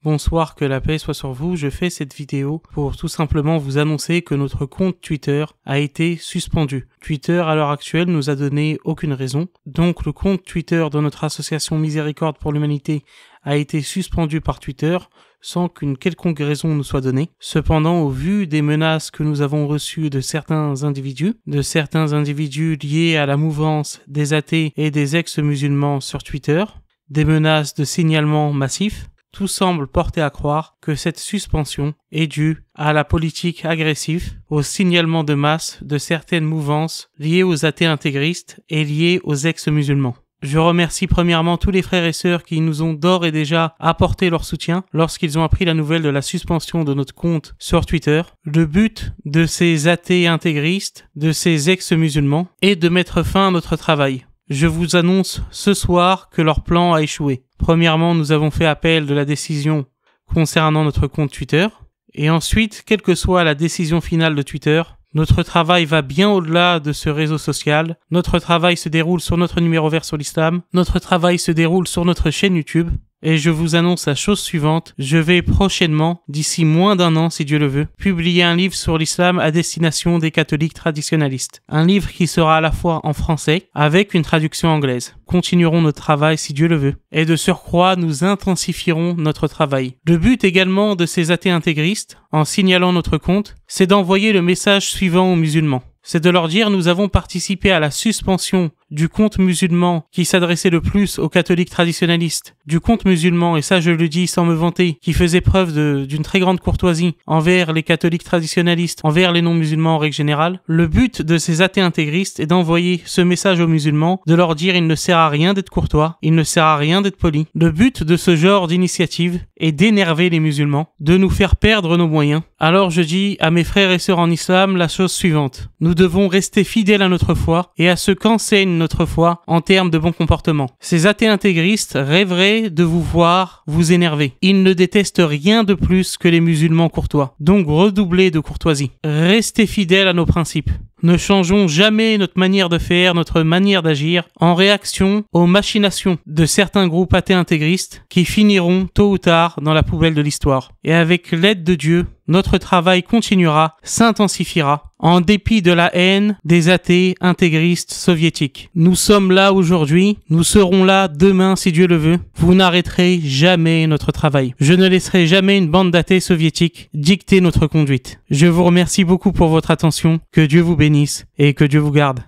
Bonsoir, que la paix soit sur vous. Je fais cette vidéo pour tout simplement vous annoncer que notre compte Twitter a été suspendu. Twitter, à l'heure actuelle, nous a donné aucune raison. Donc, le compte Twitter de notre association Miséricorde pour l'Humanité a été suspendu par Twitter sans qu'une quelconque raison nous soit donnée. Cependant, au vu des menaces que nous avons reçues de certains individus liés à la mouvance des athées et des ex-musulmans sur Twitter, des menaces de signalement massif, tout semble porter à croire que cette suspension est due à la politique agressive, au signalement de masse de certaines mouvances liées aux athées intégristes et liées aux ex-musulmans. Je remercie premièrement tous les frères et sœurs qui nous ont d'ores et déjà apporté leur soutien lorsqu'ils ont appris la nouvelle de la suspension de notre compte sur Twitter. Le but de ces athées intégristes, de ces ex-musulmans, est de mettre fin à notre travail. Je vous annonce ce soir que leur plan a échoué. Premièrement, nous avons fait appel de la décision concernant notre compte Twitter. Et ensuite, quelle que soit la décision finale de Twitter, notre travail va bien au-delà de ce réseau social. Notre travail se déroule sur notre numéro vert sur l'islam. Notre travail se déroule sur notre chaîne YouTube. Et je vous annonce la chose suivante, je vais prochainement, d'ici moins d'un an si Dieu le veut, publier un livre sur l'islam à destination des catholiques traditionnalistes. Un livre qui sera à la fois en français, avec une traduction anglaise. Continuerons notre travail si Dieu le veut. Et de surcroît, nous intensifierons notre travail. Le but également de ces athées intégristes, en signalant notre compte, c'est d'envoyer le message suivant aux musulmans. C'est de leur dire nous avons participé à la suspension du compte musulman qui s'adressait le plus aux catholiques traditionnalistes, du compte musulman, et ça je le dis sans me vanter, qui faisait preuve d'une très grande courtoisie envers les catholiques traditionnalistes, envers les non-musulmans en règle générale. Le but de ces athées intégristes est d'envoyer ce message aux musulmans, de leur dire il ne sert à rien d'être courtois, il ne sert à rien d'être poli. Le but de ce genre d'initiative est d'énerver les musulmans, de nous faire perdre nos moyens. Alors je dis à mes frères et sœurs en islam la chose suivante. Nous devons rester fidèles à notre foi et à ce qu'enseigne notre foi en termes de bon comportement. Ces athées intégristes rêveraient de vous voir vous énerver. Ils ne détestent rien de plus que les musulmans courtois. Donc redoublez de courtoisie. Restez fidèles à nos principes. Ne changeons jamais notre manière de faire, notre manière d'agir en réaction aux machinations de certains groupes athées intégristes qui finiront tôt ou tard dans la poubelle de l'histoire. Et avec l'aide de Dieu, notre travail continuera, s'intensifiera, en dépit de la haine des athées intégristes soviétiques. Nous sommes là aujourd'hui, nous serons là demain si Dieu le veut. Vous n'arrêterez jamais notre travail. Je ne laisserai jamais une bande d'athées soviétiques dicter notre conduite. Je vous remercie beaucoup pour votre attention, que Dieu vous bénisse et que Dieu vous garde.